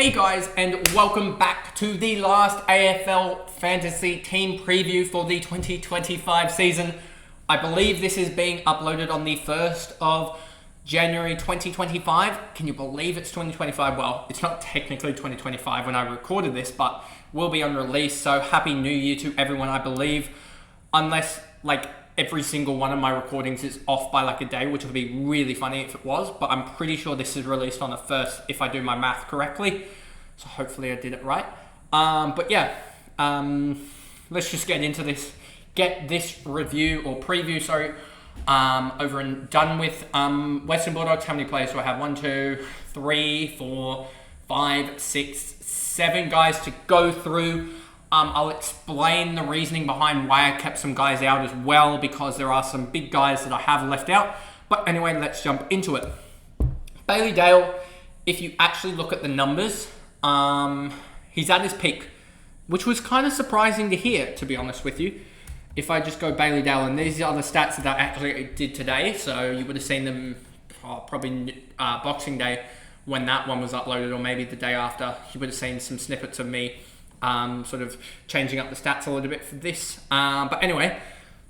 Hey guys, and welcome back to the last AFL Fantasy Team Preview for the 2025 season. I believe this is being uploaded on the 1st of January 2025. Can you believe it's 2025? Well, it's not technically 2025 when I recorded this, but will be on release. So happy New Year to everyone, I believe. Unless, every single one of my recordings is off by a day, which would be really funny if it was, but I'm pretty sure this is released on the 1st if I do my math correctly. So hopefully I did it right. Let's just get into this. Get this review or preview, over and done with. Western Bulldogs, how many players do I have? 1, 2, 3, 4, 5, 6, 7 guys to go through. I'll explain the reasoning behind why I kept some guys out as well, because there are some big guys that I have left out. But anyway, let's jump into it. Bailey Dale, if you actually look at the numbers, he's at his peak, which was kind of surprising to hear, to be honest with you. If I just go Bailey Dale, and these are the stats that I actually did today, so you would have seen them probably Boxing Day when that one was uploaded, or maybe the day after. You would have seen some snippets of me sort of changing up the stats a little bit for this. But anyway,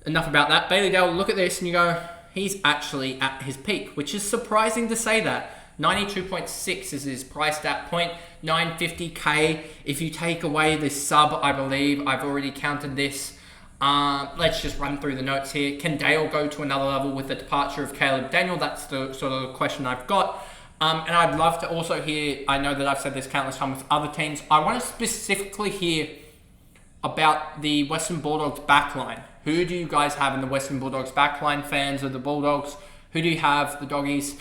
enough about that. Bailey Dale, look at this and you go, he's actually at his peak, which is surprising to say that. 92.6 is his price at point, 950k. If you take away the sub, I believe, I've already counted this. Let's just run through the notes here. Can Dale go to another level with the departure of Caleb Daniel? That's the sort of question I've got. And I'd love to also hear, I know that I've said this countless times with other teams, I want to specifically hear about the Western Bulldogs backline. Who do you guys have in the Western Bulldogs backline, fans of the Bulldogs? Who do you have, the Doggies?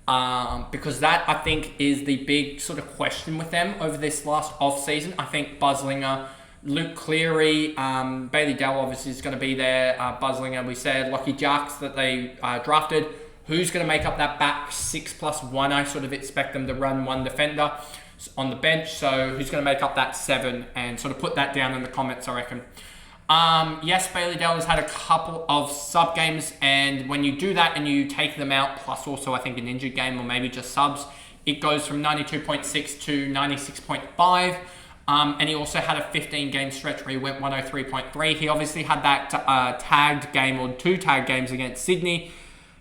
Because that, I think, is the big sort of question with them over this last off-season. I think Buzzlinger, Luke Cleary, Bailey Dale obviously is going to be there. Buzzlinger, we said, Lockie Jacks that they drafted. Who's going to make up that back 6+1? I sort of expect them to run one defender on the bench. So who's going to make up that 7? And sort of put that down in the comments, I reckon. Yes, Bailey Dale has had a couple of sub games. And when you do that and you take them out, plus also I think an injured game or maybe just subs, it goes from 92.6 to 96.5. And he also had a 15-game stretch where he went 103.3. He obviously had that tagged game or 2 tagged games against Sydney.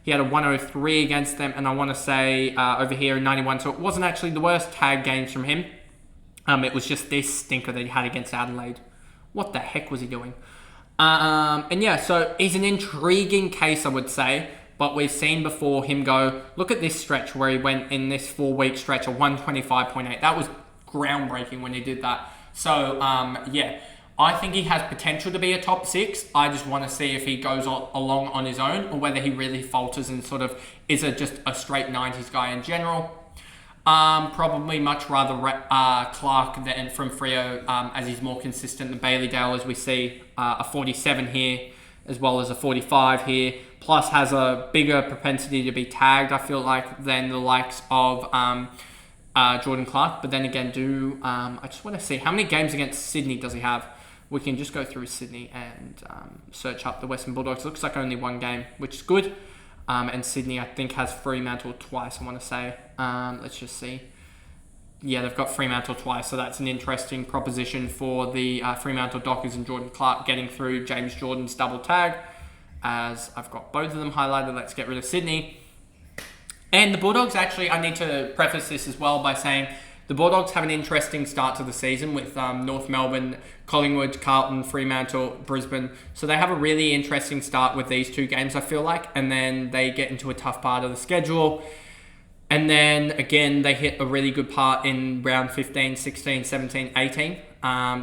He had a 103 against them, and I want to say over here in 91. So it wasn't actually the worst tag games from him. It was just this stinker that he had against Adelaide. What the heck was he doing? So he's an intriguing case, I would say. But we've seen before him go, look at this stretch where he went in this 4-week stretch of 125.8. That was groundbreaking when he did that. So, I think he has potential to be a top 6. I just want to see if he goes along on his own or whether he really falters and sort of is just a straight 90s guy in general. Probably much rather Clark than from Freo as he's more consistent than Bailey Dale, as we see a 47 here as well as a 45 here. Plus has a bigger propensity to be tagged, I feel like, than the likes of Jordan Clark. But then again, I just want to see how many games against Sydney does he have? We can just go through Sydney and search up the Western Bulldogs. Looks like only 1 game, which is good. And Sydney, I think, has Fremantle twice, I want to say. Let's just see. Yeah, they've got Fremantle twice, so that's an interesting proposition for the Fremantle Dockers and Jordan Clark getting through James Jordan's double tag. As I've got both of them highlighted, let's get rid of Sydney. And the Bulldogs, actually, I need to preface this as well by saying the Bulldogs have an interesting start to the season with North Melbourne, Collingwood, Carlton, Fremantle, Brisbane. So they have a really interesting start with these 2 games, I feel like. And then they get into a tough part of the schedule. And then, again, they hit a really good part in round 15, 16, 17, 18.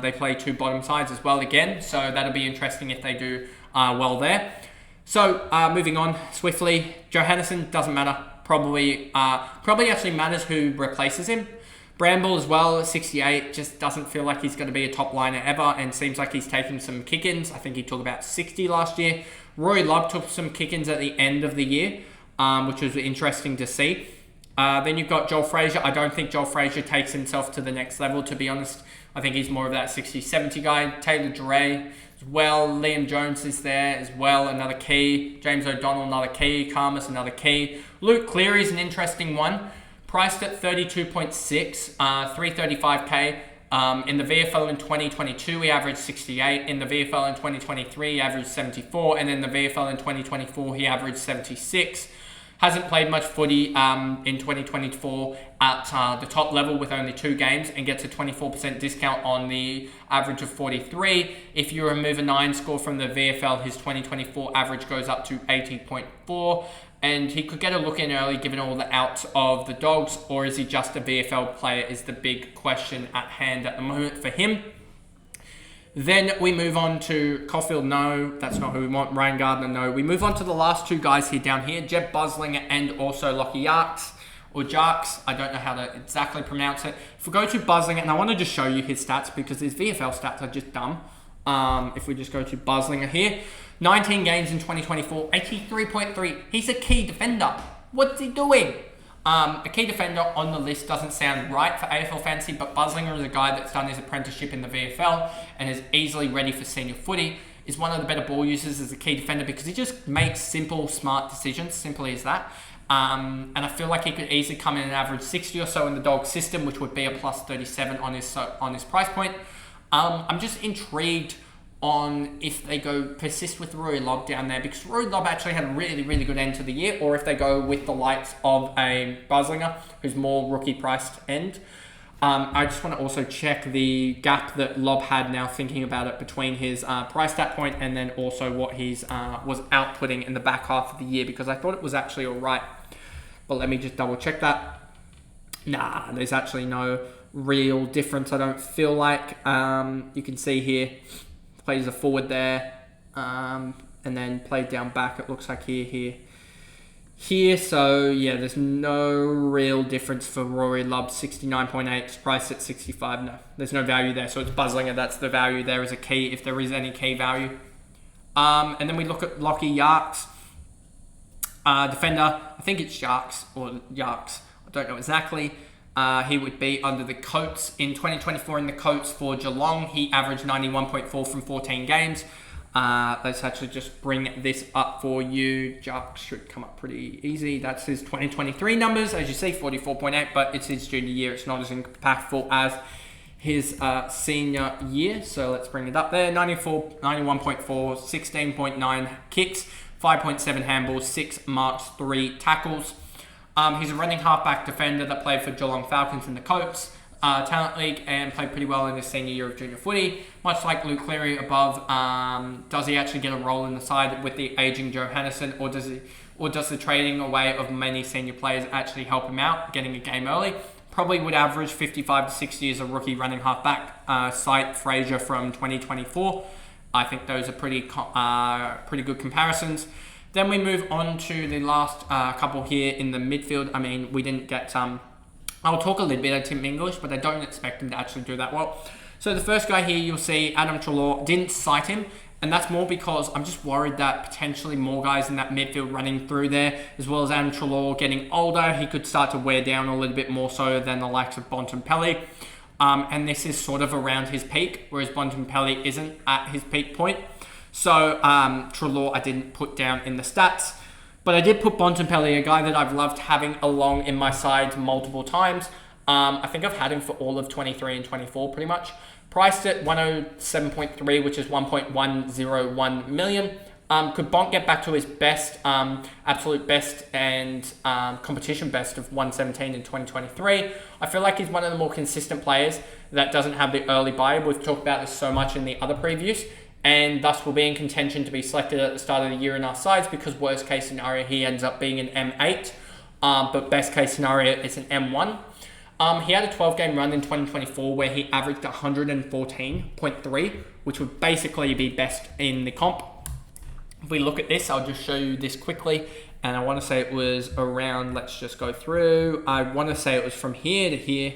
They play 2 bottom sides as well again. So that'll be interesting if they do well there. So moving on swiftly, Johannesson doesn't matter. Probably actually matters who replaces him. Bramble as well at 68, just doesn't feel like he's going to be a top liner ever and seems like he's taking some kick-ins. I think he took about 60 last year. Rory Love took some kick-ins at the end of the year, which was interesting to see. Then you've got Joel Frazier. I don't think Joel Frazier takes himself to the next level, to be honest. I think he's more of that 60-70 guy. Taylor Duray as well. Liam Jones is there as well, another key. James O'Donnell, another key. Karmas, another key. Luke Cleary is an interesting one. Priced at 32.6, 335k. In the VFL in 2022, he averaged 68. In the VFL in 2023, he averaged 74. And in the VFL in 2024, he averaged 76. Hasn't played much footy in 2024 at the top level with only 2 games and gets a 24% discount on the average of 43. If you remove a 9 score from the VFL, his 2024 average goes up to 80.4. And he could get a look in early given all the outs of the Dogs, or is he just a VFL player is the big question at hand at the moment for him. Then we move on to Caulfield, no, that's not who we want. Ryan Gardner, no. We move on to the last 2 guys here down here, Jeb Buslinger and also Lockie Yarks, or Jarks. I don't know how to exactly pronounce it. If we go to Buslinger, and I want to just show you his stats because his VFL stats are just dumb. If we just go to Buslinger here, 19 games in 2024, 83.3. He's a key defender. What's he doing? A key defender on the list doesn't sound right for AFL fantasy, but Buslinger is a guy that's done his apprenticeship in the VFL and is easily ready for senior footy. Is one of the better ball users as a key defender because he just makes simple, smart decisions, simply as that. And I feel like he could easily come in and average 60 or so in the Dog system, which would be a plus 37 on his price point. I'm just intrigued on if they go persist with Rory Lobb down there, because Rory Lobb actually had a really, really good end to the year, or if they go with the likes of a Buslinger, who's more rookie priced end. I just want to also check the gap that Lobb had now thinking about it between his price stat point and then also what he's was outputting in the back half of the year, because I thought it was actually all right. But let me just double check that. Nah, there's actually no real difference, I don't feel like. You can see here, plays a forward there, and then played down back, it looks like here. So yeah, there's no real difference for Rory Lobb. 69.8, priced at 65. No, there's no value there. So it's Buslinger, that's the value there as a key, if there is any key value. And then we look at Lockie Yarks. Defender, I think it's Sharks or Yarks, I don't know exactly. He would be under the Coats. In 2024 in the Coats for Geelong, he averaged 91.4 from 14 games. Let's actually just bring this up for you. Jark should come up pretty easy. That's his 2023 numbers. As you see, 44.8, but it's his junior year. It's not as impactful as his senior year. So let's bring it up there. 91.4, 16.9 kicks, 5.7 handballs, 6 marks, 3 tackles. He's a running halfback defender that played for Geelong Falcons in the Coats Talent League and played pretty well in his senior year of junior footy. Much like Luke Cleary above, does he actually get a role in the side with the aging Joe Hannison, or does the trading away of many senior players actually help him out, getting a game early? Probably would average 55 to 60 as a rookie running halfback. Cite Fraser from 2024. I think those are pretty good comparisons. Then we move on to the last couple here in the midfield. I mean, we didn't get... I'll talk a little bit of Tim English, but I don't expect him to actually do that well. So the first guy here, you'll see Adam Treloar. Didn't cite him, and that's more because I'm just worried that potentially more guys in that midfield running through there, as well as Adam Treloar getting older, he could start to wear down a little bit more so than the likes of Bontempelli. And this is sort of around his peak, whereas Bontempelli isn't at his peak point. So Treloar I didn't put down in the stats, but I did put Bontempelli, a guy that I've loved having along in my sides multiple times. I think I've had him for all of 23 and 24 pretty much. Priced at 107.3, which is 1.101 million. Could Bont get back to his best, absolute best and competition best of 117 in 2023? I feel like he's one of the more consistent players that doesn't have the early buy. We've talked about this so much in the other previews, and thus will be in contention to be selected at the start of the year in our sides, because worst case scenario, he ends up being an M8, but best case scenario, it's an M1. He had a 12-game run in 2024 where he averaged 114.3, which would basically be best in the comp. If we look at this, I'll just show you this quickly, and I want to say it was around, let's just go through, I want to say it was from here to here,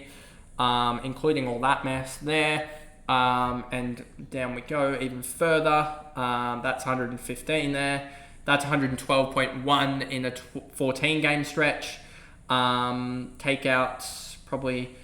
including all that mess there. And down we go even further. That's 115 there. That's 112.1 in a 14 game stretch. Takeouts probably.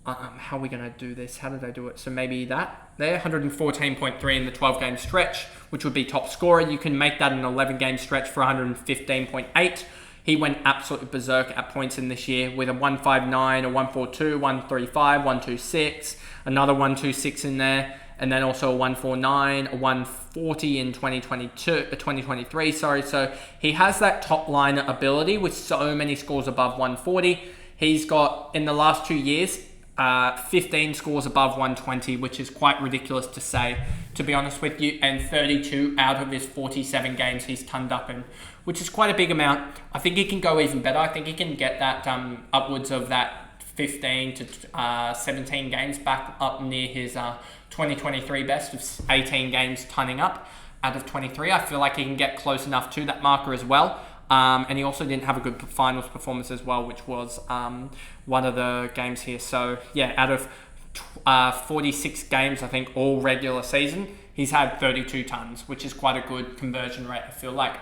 How are we going to do this? How did I do it? So maybe that there, 114.3 in the 12 game stretch, which would be top scorer. You can make that an 11 game stretch for 115.8. He went absolutely berserk at points in this year with a 159, a 142, 135, 126, another 126 in there, and then also a 149, a 140 in 2023. So he has that top line ability with so many scores above 140. He's got, in the last 2 years, 15 scores above 120, which is quite ridiculous to say, to be honest with you, and 32 out of his 47 games he's turned up in, which is quite a big amount. I think he can go even better. I think he can get that upwards of that 15 to 17 games back up near his 2023 best of 18 games turning up out of 23. I feel like he can get close enough to that marker as well. And he also didn't have a good finals performance as well, which was one of the games here. So yeah, out of 46 games, I think all regular season, he's had 32 tons, which is quite a good conversion rate, I feel like.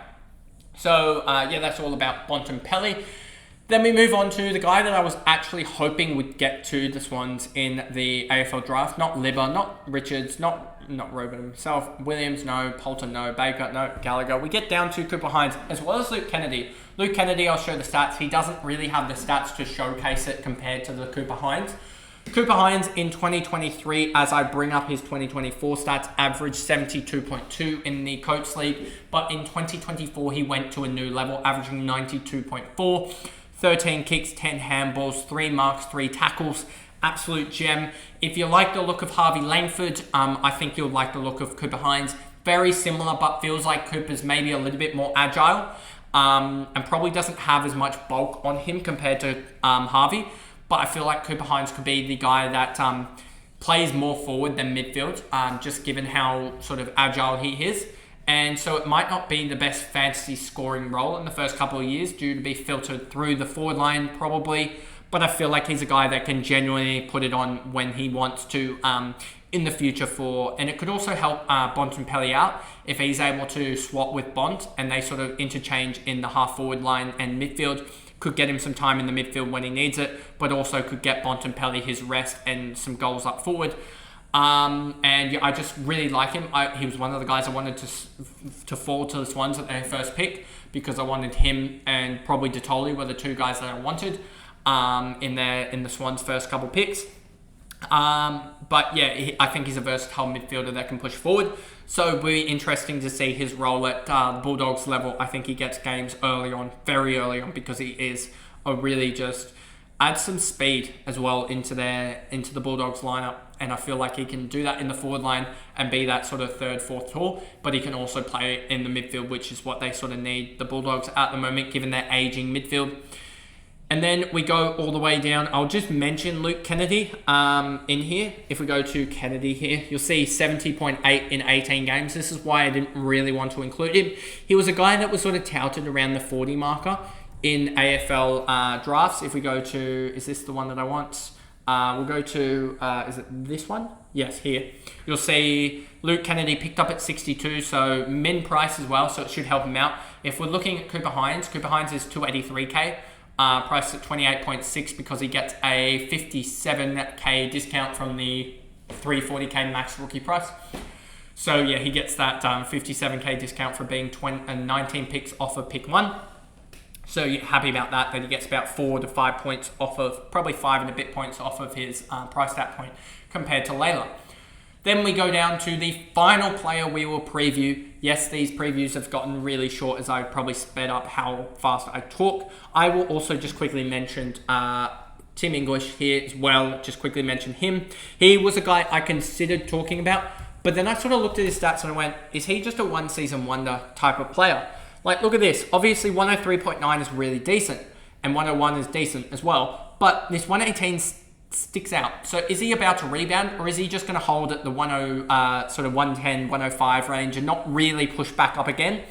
So yeah, that's all about Bontempelli. Then we move on to the guy that I was actually hoping would get to the Swans in the AFL draft. Not Libba, not Richards, not Robert himself, Williams, no, Poulter, no, Baker, no, Gallagher. We get down to Cooper Hynes, as well as Luke Kennedy. Luke Kennedy, I'll show the stats. He doesn't really have the stats to showcase it compared to the Cooper Hynes. Cooper Hynes in 2023, as I bring up his 2024 stats, averaged 72.2 in the Coates League, but in 2024 he went to a new level, averaging 92.4, 13 kicks, 10 handballs, 3 marks, 3 tackles. Absolute gem. If you like the look of Harvey Langford, I think you'll like the look of Cooper Hynes. Very similar, but feels like Cooper's maybe a little bit more agile, and probably doesn't have as much bulk on him compared to Harvey. But I feel like Cooper Hynes could be the guy that plays more forward than midfield, just given how sort of agile he is. And so it might not be the best fantasy scoring role in the first couple of years due to be filtered through the forward line probably. But I feel like he's a guy that can genuinely put it on when he wants to in the future and it could also help Bontempelli out if he's able to swap with Bont and they sort of interchange in the half forward line and midfield. Could get him some time in the midfield when he needs it, but also could get Bontempelli his rest and some goals up forward. And yeah, I just really like him. He was one of the guys I wanted to fall to the Swans at their first pick because I wanted him and probably Detoli were the two guys that I wanted in the Swans' first couple picks. But yeah, I think he's a versatile midfielder that can push forward. So it'll be interesting to see his role at Bulldogs level. I think he gets games early on, very early on, because he is a really just adds some speed as well into the Bulldogs lineup. And I feel like he can do that in the forward line and be that sort of third, fourth tall. But he can also play in the midfield, which is what they sort of need, the Bulldogs at the moment, given their aging midfield. And then we go all the way down. I'll just mention Luke Kennedy in here. If we go to Kennedy here, you'll see 70.8 in 18 games. This is why I didn't really want to include him. He was a guy that was sort of touted around the 40 marker in AFL drafts. If we go to, is this the one that I want? We'll go to, is it this one? Yes, here. You'll see Luke Kennedy picked up at 62, so min price as well, so it should help him out. If we're looking at Cooper Hynes is 283k. Priced at 28.6 because he gets a 57k discount from the 340k max rookie price. So yeah, he gets that 57k discount for being 19 picks off of pick 1. So you're happy about that he gets about 4 to 5 points off of, probably 5 and a bit points off of his price stat point compared to Layla. Then we go down to the final player we will preview. Yes, these previews have gotten really short as I probably sped up how fast I talk. I will also just quickly mention Tim English here as well. Just quickly mention him. He was a guy I considered talking about, but then I sort of looked at his stats and I went, is he just a one season wonder type of player? Like, look at this. Obviously, 103.9 is really decent, and 101 is decent as well. But this 118 sticks out. So is he about to rebound, or is he just going to hold at the 110, 105 range and not really push back up again?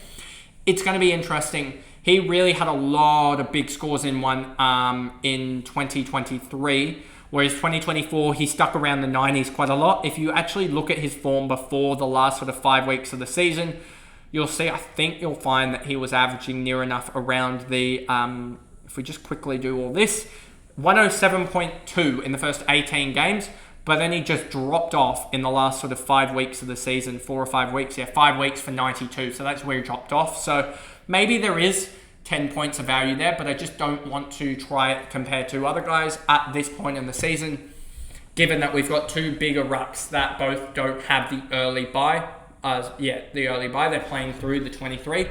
It's going to be interesting. He really had a lot of big scores in 2023, whereas 2024 he stuck around the 90s quite a lot. If you actually look at his form before the last sort of 5 weeks of the season, you'll see, I think you'll find that he was averaging near enough around the, if we just quickly do all this, 107.2 in the first 18 games, but then he just dropped off in the last sort of 5 weeks of the season, 4 or 5 weeks. Yeah, 5 weeks for 92. So that's where he dropped off. So maybe there is 10 points of value there, but I just don't want to try it compared to other guys at this point in the season, given that we've got two bigger rucks that both don't have the early bye. The early bye. They're playing through the 23,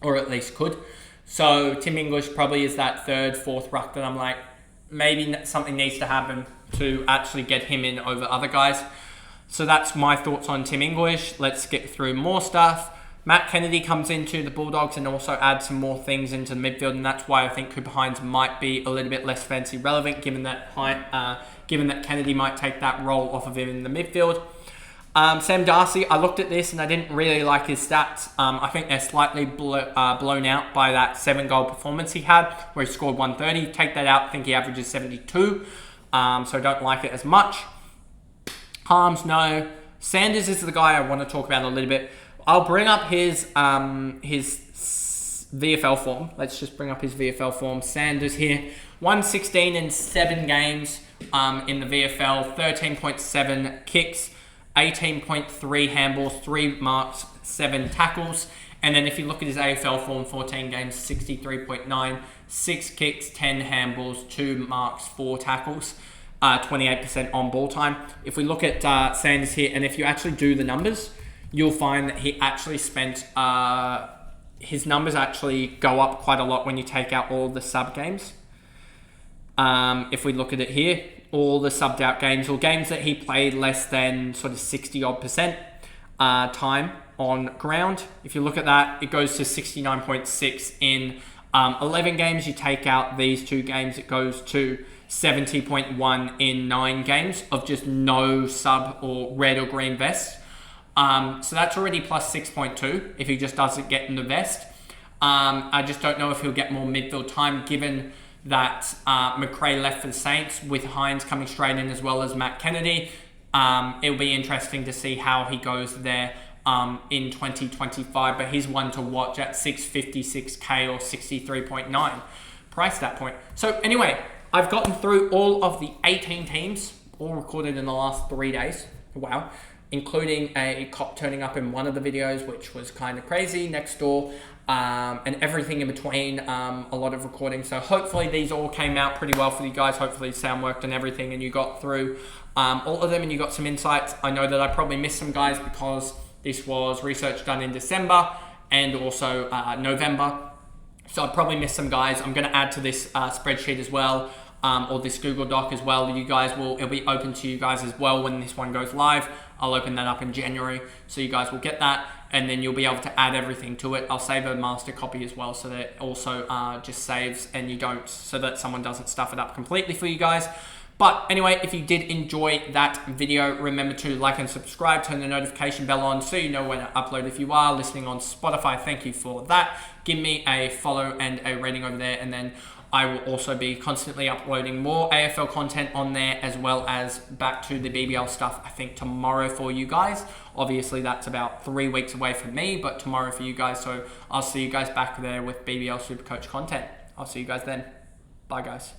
or at least could. So Tim English probably is that third, fourth ruck that I'm like, maybe something needs to happen to actually get him in over other guys. So that's my thoughts on Tim English. Let's get through more stuff. Matt Kennedy comes into the Bulldogs and also adds some more things into the midfield, and that's why I think Cooper Hynes might be a little bit less fancy relevant, given that Kennedy might take that role off of him in the midfield. Sam Darcy, I looked at this and I didn't really like his stats. I think they're slightly blown out by that 7-goal performance he had, where he scored 130. Take that out, I think he averages 72. So I don't like it as much. Harms, no. Sanders is the guy I want to talk about a little bit. I'll bring up his VFL form. Let's just bring up his VFL form. Sanders here, 116 in 7 games in the VFL, 13.7 kicks, 18.3 handballs, 3 marks, 7 tackles. And then if you look at his AFL form, 14 games, 63.9, 6 kicks, 10 handballs, 2 marks, 4 tackles, 28% on ball time. If we look at Sanders here, and if you actually do the numbers, you'll find that he actually spent, his numbers actually go up quite a lot when you take out all the sub games. If we look at it here, all the subbed out games, or games that he played less than sort of 60% time on ground. If you look at that, it goes to 69.6 in 11 games. You take out these 2 games, it goes to 70.1 in 9 games of just no sub or red or green vest. So that's already plus 6.2 if he just doesn't get in the vest. I just don't know if he'll get more midfield time, given that McRae left for the Saints with Hynes coming straight in, as well as Matt Kennedy. It'll be interesting to see how he goes there in 2025, but he's one to watch at 656k or 63.9 price at that point. So anyway, I've gotten through all of the 18 teams, all recorded in the last 3 days. Wow. Including a cop turning up in one of the videos, which was kind of crazy, next door, and everything in between, a lot of recording. So hopefully these all came out pretty well for you guys. Hopefully sound worked and everything, and you got through all of them and you got some insights. I know that I probably missed some guys because this was research done in December and also November. So I probably missed some guys. I'm going to add to this spreadsheet as well, or this Google Doc as well. It'll be open to you guys as well when this one goes live. I'll open that up in January, so you guys will get that, and then you'll be able to add everything to it. I'll save a master copy as well, so that it also just saves and so that someone doesn't stuff it up completely for you guys. But anyway, if you did enjoy that video, remember to like and subscribe, turn the notification bell on so you know when I upload. If you are listening on Spotify, thank you for that. Give me a follow and a rating over there, and then I will also be constantly uploading more AFL content on there, as well as back to the BBL stuff, I think tomorrow for you guys. Obviously, that's about 3 weeks away from me, but tomorrow for you guys. So I'll see you guys back there with BBL Supercoach content. I'll see you guys then. Bye, guys.